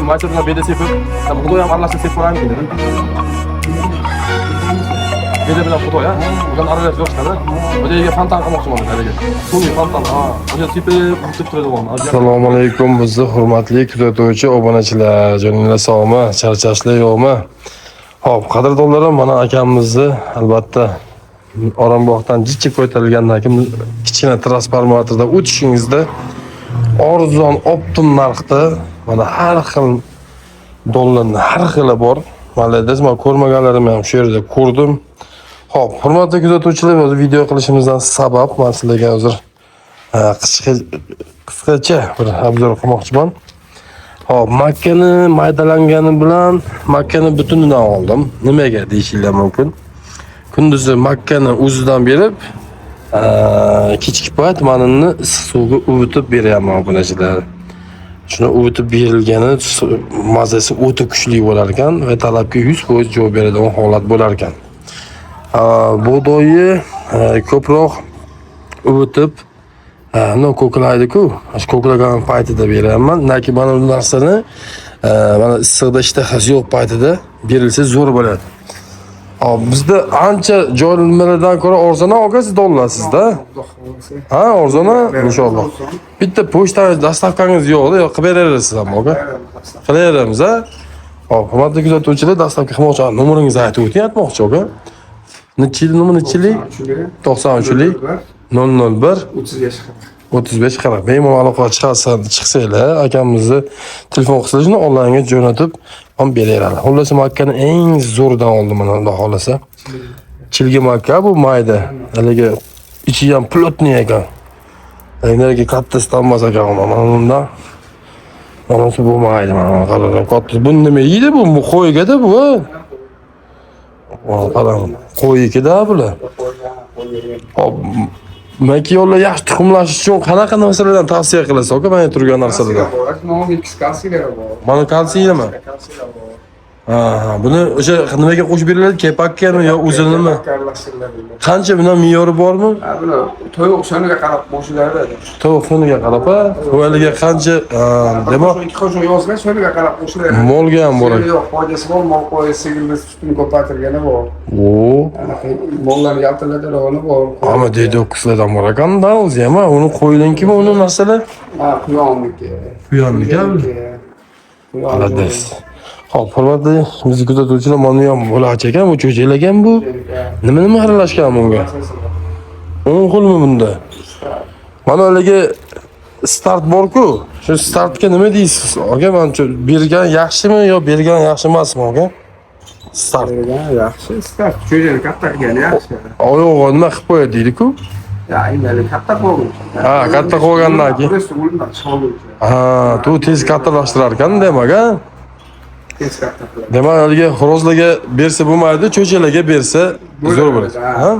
maysa bilan beda sepib, xudo ham aralashib sepib ko'raymi dedim. Beda bilan xudo ya, udan aralashib yo'qadi. O'jaga fontan qilmoqchiman haliga. Sun'iy fontan, o'ja sepib turadi bu. Assalomu alaykum bizni hurmatli kuzatuvchi obunachilar, joninglar sog'mi, charchashlar yo'qmi? Xo'p, qadrdonlarim, mana akamizni albatta Oromgohdan jichcha ko'tarilgandan keyin kichkina transformatorda o'tishingizda arzon optim narxda mana har xil dollarning har xili bor. Malayda men ko'rmaganlarim ham shu yerda ko'rdim. Xo'p, hurmatli kuzatuvchilar, o'zi video qilishimizdan sabab men sizlarga hozir qisqacha bir obzor qilmoqchiman. Hop, makkani maydalangani bilan makkani butunidan oldim. Nimaga deyishinglar mumkin. Kunduzi makkani o'zidan berib, kechki payt manini issiq suvga uvitib beryapman obunachilar. Shuni uvitib berilgani mazasi o'ta kuchli bo'lar ekan va talabga 100% javob beradigan holat bo'lar ekan. Buğdoyi ko'proq uvitib ko'klaydi-ku. Shu ko'klagan paytida beraman. Naki mana bu narsani mana issiqda ishtahasi yo'q paytida berilsa zo'r bo'ladi. Hop, bizda ancha joylardan ko'ra arzona olasiz dollasizda. Ha, arzona inshaalloh. Bitta pochta dastavkangiz yo'qda, yo'q qilib berasiz ham, aka. Qilaveramiz, ha. Hop, hurmatli kuzatuvchilar, dastavka qilmoqchi, nomeringizni aytib o'ting, aytmoqchi, aka. Nechili nomer nechili? 93lik 001 35 40. Bemalol aloqa chiqsanglar, akamizni telefon qilsangiz onlaynga jo'natib ham beraveradi. Xullas, makkani eng zo'ridan oldim mana Alloh xolasa. Chilgi makka bu mayda. Haligi ichi ham plotniy ekan. Energiya kattasidan emas ekan mana bundan. Mana shu bu mayda, mana qarang, katta. Bu nima yeydi bu? Bu qo'ygada bu. Qarang, qo'yikida bular. Hop, Maki yo'llar yaxshi tuxumlash uchun qanaqa narsalardan tavsiya qilasiz, aka? Mana turgan narsalardan. Mana kalsiymi? Ha, buni o'sha nimaga qo'shib beriladi? Kepakkami yo o'zinimi? Qancha bilan me'yori bormi? Ha, buni to'yib soniga qarab qo'shiladi. To'yib soniga qarab, ha? Qo'yaliga qancha, demak, ikki qo'shib yozgan soniga qarab qo'shiladi. Molga ham bor. Yo'q, foydasi bor, mol qo'yish sigirni sutini ko'paytirgani bor. Mollarni yaltiratadigan bor. Ama detokslardan bor ekan-da, o'zi ham, uni qo'ydinkimi, uni narsalar? Ha, quyonniki. Quyonniki. Alades. Hop, hurmatli bizni kuzatuvchilar, mana ham bo'lachi ekan, bu cho'jalagan bu. Nima aralashgan bunga? 10 xilmi bunda? Mana haligi start bor-ku. Shu startga nima deysiz? Aka, men bergan yaxshimi yo bergan yaxshi emasmi, aka? Start. Yaxshi, start. Cho'jani katta qilgani yaxshi. Oyog'i nima qilib qo'yadi deydi-ku? Ya, endi katta qo'ygan. Ha, katta qo'ygandan keyin. Ha, tu tez kattalashtirar ekan, demak, ha? Demak, haligi xorozlarga bersa bo'lmaydi, cho'chalarga bersa zo'r bo'ladi. Ha?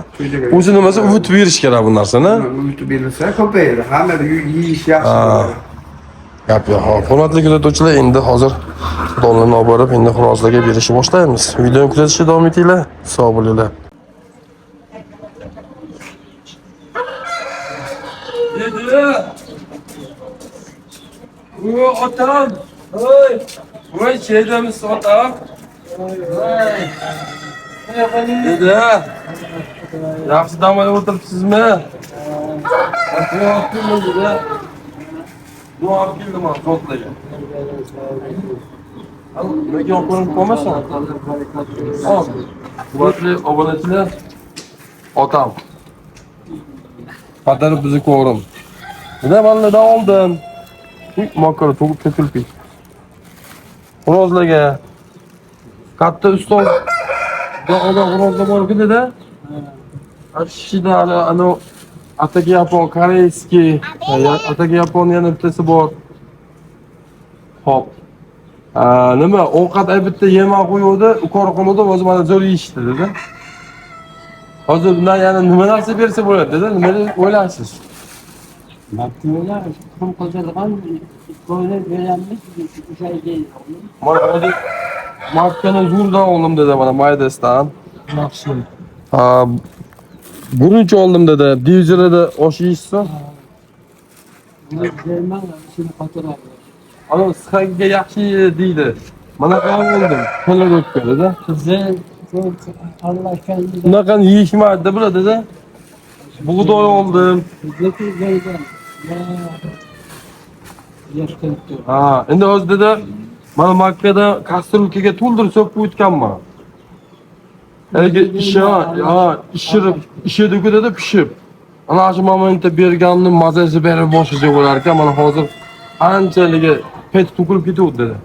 O'zi nimasi uvitib berish kerak bu narsani. Uvitib berilsa ko'payadi. Hammada yeyish yaxshi. Gap yo'q. Hop, hurmatli kuzatuvchilar, endi hozir dollarni olib borib, endi xorozlarga berishni boshlaymiz. Videoni kuzatishga davom etinglar. Sog' bo'linglar. O otam. Oy. Voy, cheydamiz otam. Dedi. Yaxshi dam olib o'tiribsizmi? Bu olib keldim men zotlarga. Al, nega ko'rinib qolmasin? Hop. Hurmatli obunachilar, otam. Qadarib bizni ko'rim. Nima mallada oldim? Makara to'g'ri to'kilib. Xorozlarga katta ustoz do'g'da xorozlar bor-ku-da. Ashida ana atagi yapon koreyskiy, atagi yaponiyani bittasi bor. Hop. Nima ovqat bitta yemak qo'yuvdi, korxonada o'zi mana zo'r yeyishdi dedi. Hozir bundan yana nima narsa bersa bo'ladi dedi. Nima o'ylaysiz? Bakıyorlar, kum kocaman böyle beğenmiş bir şey değil. Mana hozir makkani zo'rdan oldim dedi mana maydasidan. Maksim. Burunchi oldim dedi. Diviziyada osh yeysiz? Bunu sevmem, şimdi fatura. ana sıxaga yaxshi deydi. Mana qanday bo'ldim. Qo'llar o'tdi-da. Qizil, ko'k, aralashgan. Bunaqani yeyishmaydi biladi-da. Bug'doy oldim. Bizdeki böyle. Yaş kılıktı. Ha, endi o'zida mana Makkada kastrulkaga to'ldirib so'kib o'tganman. Elga ishirib, ishedikida pishib. Ana shu momentda berganni mazasi berib boshlaja bo'lar ekan, mana hozir anchaliga pet to'kilib ketuvdi dedi.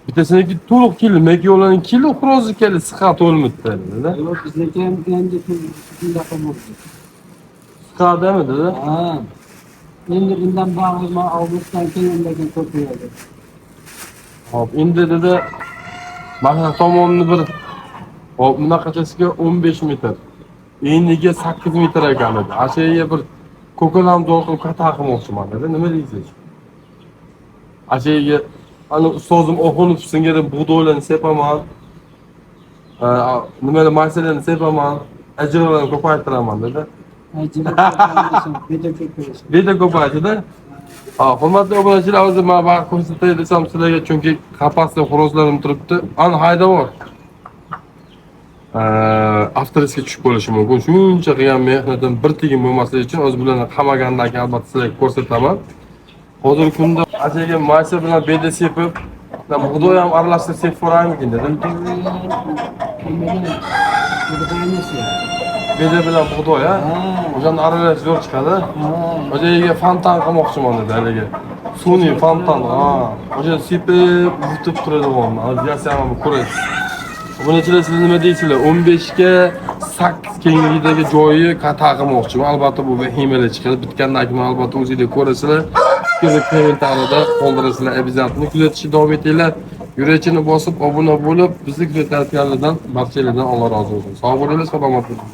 Bittasiniki to'liq kelmaki yo'lning kilo xurozi keldi, siqa to'lmadi dedi. Yok bizdeki hem kendi kızında kalmadı. Siqadami dedi. Ha. Endi bundan bağırma almıştan kendindeki kopuyordu. Hop, endi dedi mana tomonini bir hop bunaqachasiga 15 metr. Eniga 8 metr ekan edi. Ashaga bir ko'kalam zo'qib qata qilmoqchiman dedi. Nima deysiz? Ashaga ana ustozim o'qinib singari bug'doylarni sepaman. Nimalar masalarni sepaman, ajrlarni ko'paytiraman dedi. Acaba bir de kopuyorsun. Beda ko'paydi-da. Hurmatli obunachilar, hozir men vaqt ko'rsatay desam sizlarga, chunki qapasda xorozlarim turibdi. Ana haydavor. Avtoriska tushib qolishi mumkin. Shuncha qilgan mehnatim bir tiyin bo'lmasligi uchun o'z bilan qamagandan keyin albatta sizlarga ko'rsataman. Hozirgi kunda achaga maysa bilan beda sepib, bug'doy ham aralashtirib sepib ko'raymikin dedim. Beda bilan bug'doy, ha? O'shani aralash zo'r chiqadi. O'shaga fontan qilmoqchiman dedi haliga. Sun'iy fontan, o'sha sepib, yutib turadi o'g'lim. Aziyasi ham ko'rasiz. Obunachilar, siz nima deysizlar? 15 ga 8 kengligidagi joyi qata qilmoqchiman. Albatta bu vahimalar chiqadi. Bitgandan keyin albatta o'zingizlar ko'rasizlar. Fikr kommentariyada qoldirasizlar. Обязательно kuzatishni davom etinglar. Yurachini bosib obuna bo'lib, bizni kuzatayotganlardan barchalardan Alloh rozi bo'lsin. Sog' bo'linglar, salomat bo'ling.